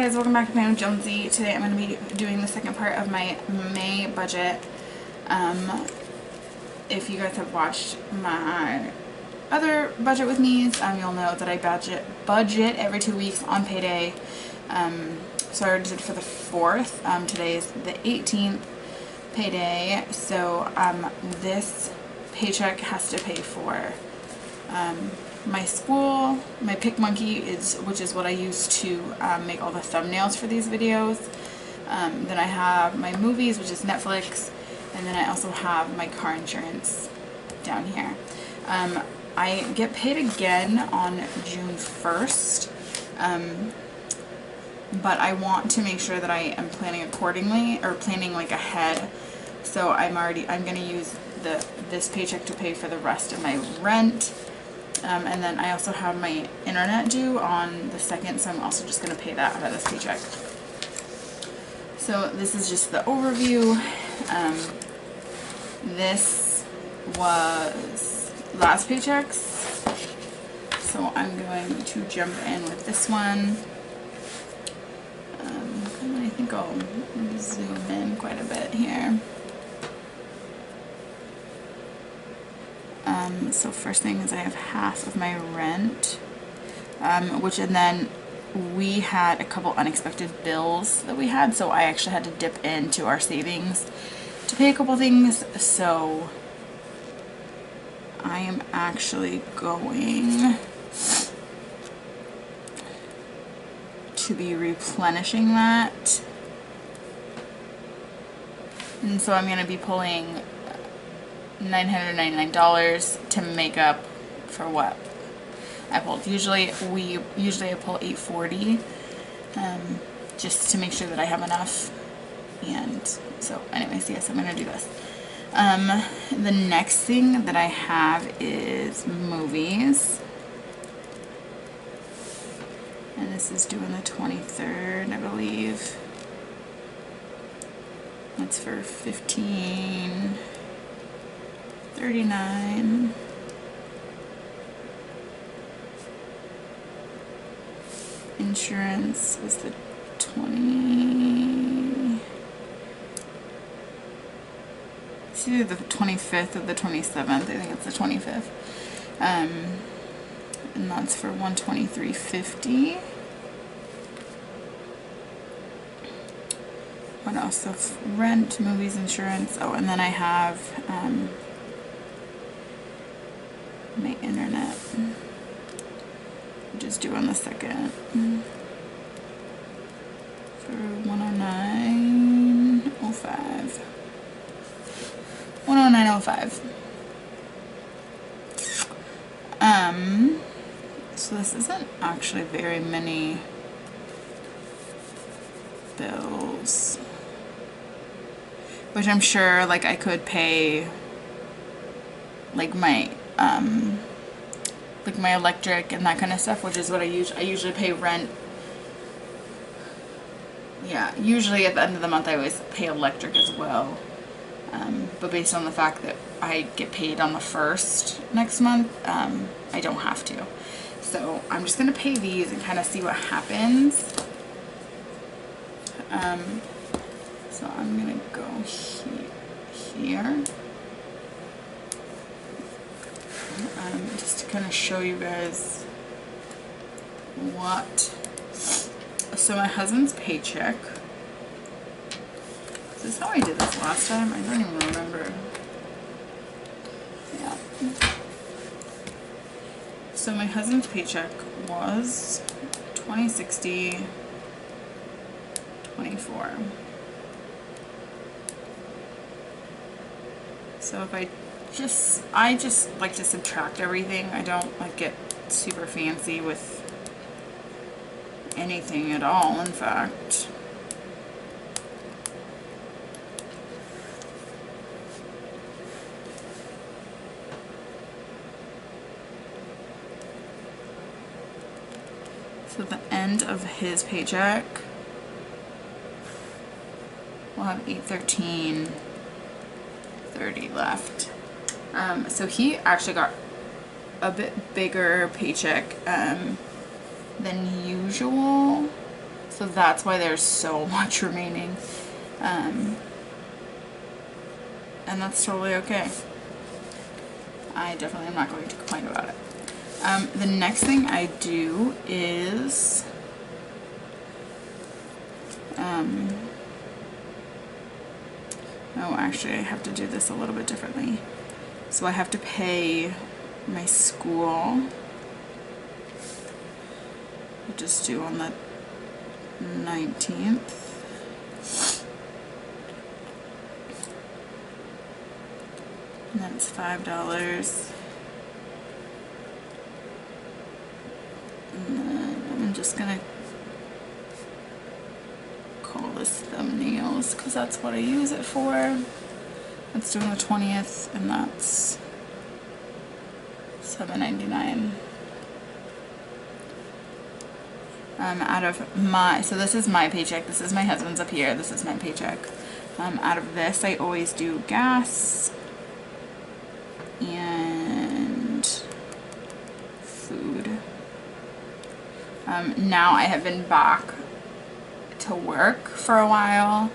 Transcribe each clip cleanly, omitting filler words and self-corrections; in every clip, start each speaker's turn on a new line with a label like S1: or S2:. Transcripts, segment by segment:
S1: guys, welcome back to Pam Jonesy. Today I'm going to be doing the second part of my May budget. If you guys have watched my other budget with me's, you'll know that I budget every 2 weeks on payday. So I already did for the 4th. Today is the 18th payday. So this paycheck has to pay for my school, my PicMonkey, which is what I use to make all the thumbnails for these videos. Then I have my movies, which is Netflix, and then I also have my car insurance down here. I get paid again on June 1st, but I want to make sure that I am planning accordingly, or planning like ahead. So I'm going to use this paycheck to pay for the rest of my rent. And then I also have my internet due on the 2nd, so I'm also just going to pay that out of this paycheck. So this is just the overview. This was last paychecks, so I'm going to jump in with this one. And I think I'll zoom in quite a bit here. So first thing is I have half of my rent, and then we had a couple unexpected bills that we had, so I actually had to dip into our savings to pay a couple things. So I am actually going to be replenishing that, and so I'm going to be pulling $999 to make up for what I pulled. Usually I pull $840, just to make sure that I have enough. And so anyways, yes, I'm gonna do this. The next thing that I have is movies, and this is due on the 23rd, I believe. That's for $15.39. Insurance is the 20. It's either the 25th or the 27th. I think it's the 25th. And that's for $123.50. What else? So rent, movies, insurance. Oh, and then I have my internet, which is due on the 2nd for $109.05. $109.05. So this isn't actually very many bills, which I'm sure like I could pay like my electric and that kind of stuff, which is what I usually pay rent. Yeah, usually at the end of the month I always pay electric as well, but based on the fact that I get paid on the 1st next month, I don't have to. So I'm just gonna pay these and kind of see what happens. So I'm gonna go here. Just to kind of show you guys what. So my husband's paycheck. Is this how I did this last time? I don't even remember. Yeah. So my husband's paycheck was $20.60.24. So if I just like to subtract everything. I don't like get super fancy with anything at all, in fact. So at the end of his paycheck, we'll have $813.30 left. So he actually got a bit bigger paycheck than usual. So that's why there's so much remaining. And that's totally okay. I definitely am not going to complain about it. The next thing I do is oh, actually I have to do this a little bit differently. So I have to pay my school, which is due on the 19th. And then it's $5. And then I'm just gonna call this thumbnails because that's what I use it for. It's due on the 20th, and that's $7.99. Out of my, so this is my paycheck, this is my husband's up here, this is my paycheck. Out of this I always do gas and food. Now I have been back to work for a while.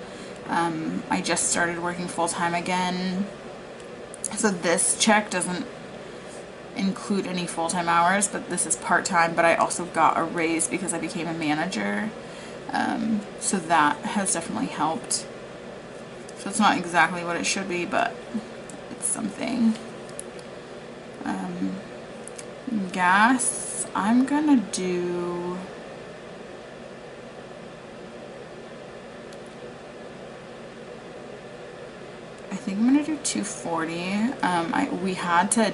S1: I just started working full-time again, so this check doesn't include any full-time hours, but this is part-time. But I also got a raise because I became a manager, so that has definitely helped. So it's not exactly what it should be, but it's something. Gas, I'm gonna do I think I'm gonna do $2.40. We had to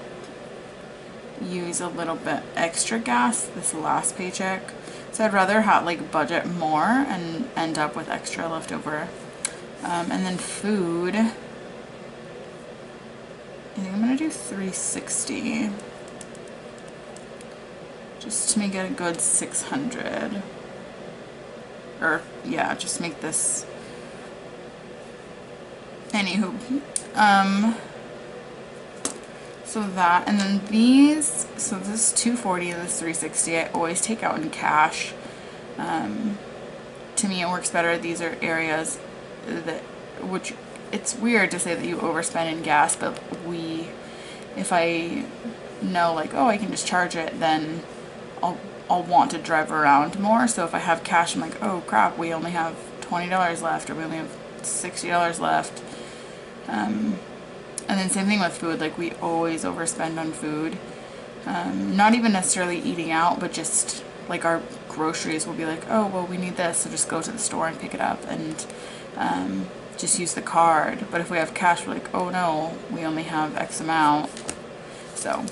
S1: use a little bit extra gas this last paycheck, so I'd rather have like budget more and end up with extra left over. And then food, I think I'm gonna do $3.60 just to make it a good 600, or yeah, just make this. Anywho, so that, and then these, so this is $2.40, this is $3.60. I always take out in cash. To me it works better. These are areas that, which it's weird to say that you overspend in gas, but if I know like, oh, I can just charge it, then I'll want to drive around more. So if I have cash, I'm like, oh crap, we only have $20 left, or we only have $60 left. And then same thing with food, like we always overspend on food. Not even necessarily eating out, but just like our groceries will be like, oh, well, we need this, so just go to the store and pick it up and just use the card. But if we have cash, we're like, oh no, we only have X amount. So,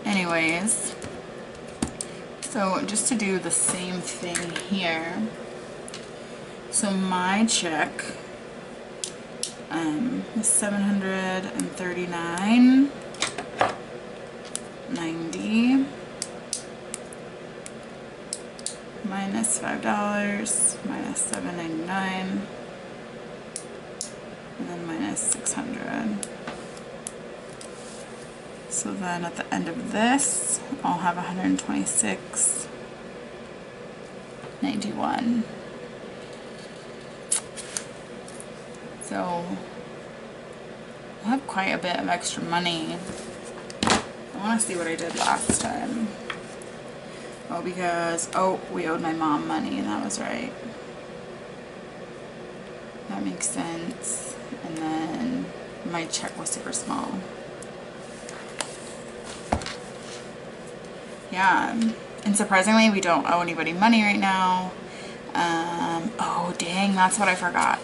S1: anyways, so just to do the same thing here. So my check is $739.90 minus $5 minus $7.99, and then minus 600. So then at the end of this, I'll have $126.91. So I'll have quite a bit of extra money. I want to see what I did last time. Oh, because, oh, we owed my mom money, and that was right. That makes sense. And then my check was super small. Yeah, and surprisingly, we don't owe anybody money right now. Oh, dang, that's what I forgot.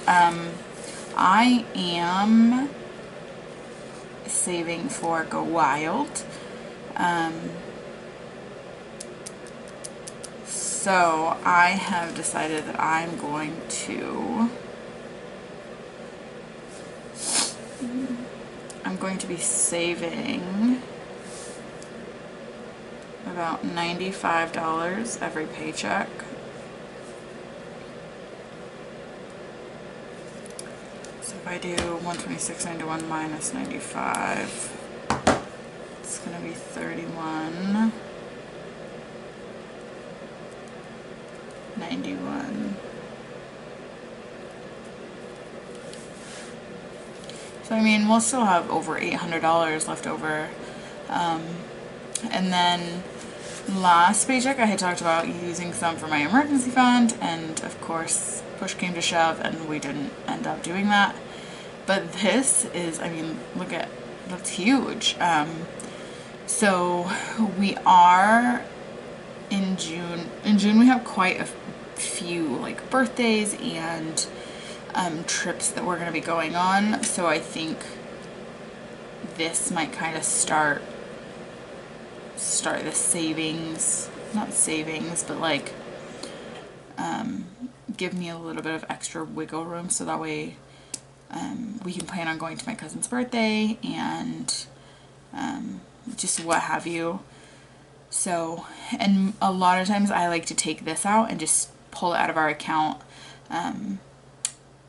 S1: I am saving for Go Wild. So I have decided that I'm going to be saving about $95 every paycheck. So if I do 126.91 minus 95, it's going to be 31.94. $91. So I mean, we'll still have over $800 left over. And then last paycheck I had talked about using some for my emergency fund, and of course push came to shove and we didn't end up doing that. But this is, I mean, look at, that's huge. So we are in June. In June we have quite a few like birthdays and trips that we're going to be going on. So I think this might kind of start the savings, not savings, but like give me a little bit of extra wiggle room, so that way we can plan on going to my cousin's birthday and just what have you. So, and a lot of times I like to take this out and just pull it out of our account.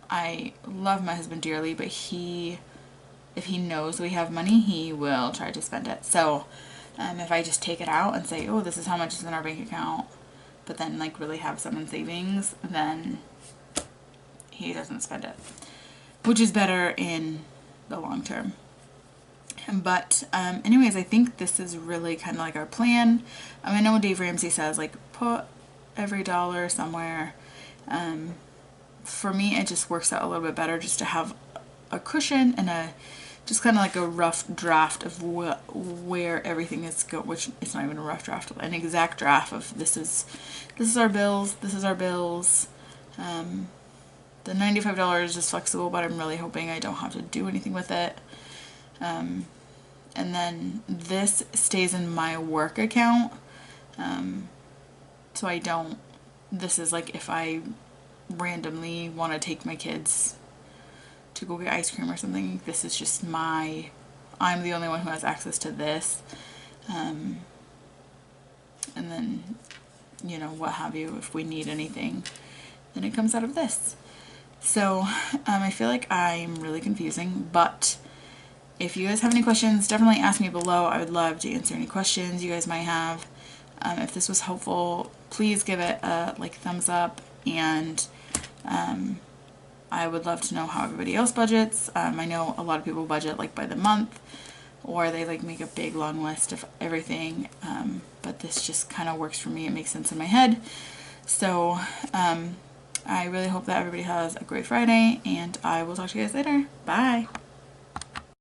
S1: I love my husband dearly, but if he knows we have money, he will try to spend it. So if I just take it out and say, oh, this is how much is in our bank account, but then like really have some in savings, then he doesn't spend it, which is better in the long term. But anyways, I think this is really kind of like our plan. I know Dave Ramsey says like put every dollar somewhere. For me, it just works out a little bit better just to have a cushion and just kind of like a rough draft of where everything is going, which it's not even a rough draft, an exact draft of this is our bills, this is our bills. The $95 is flexible, but I'm really hoping I don't have to do anything with it. And then this stays in my work account. So I don't, this is like if I randomly want to take my kids to go get ice cream or something, this is just I'm the only one who has access to this. And then, you know, what have you, if we need anything, then it comes out of this. So I feel like I'm really confusing, but if you guys have any questions, definitely ask me below. I would love to answer any questions you guys might have. If this was helpful, please give it a thumbs up, and I would love to know how everybody else budgets. I know a lot of people budget like by the month, or they like make a big long list of everything, but this just kind of works for me. It makes sense in my head. So I really hope that everybody has a great Friday, and I will talk to you guys later. Bye!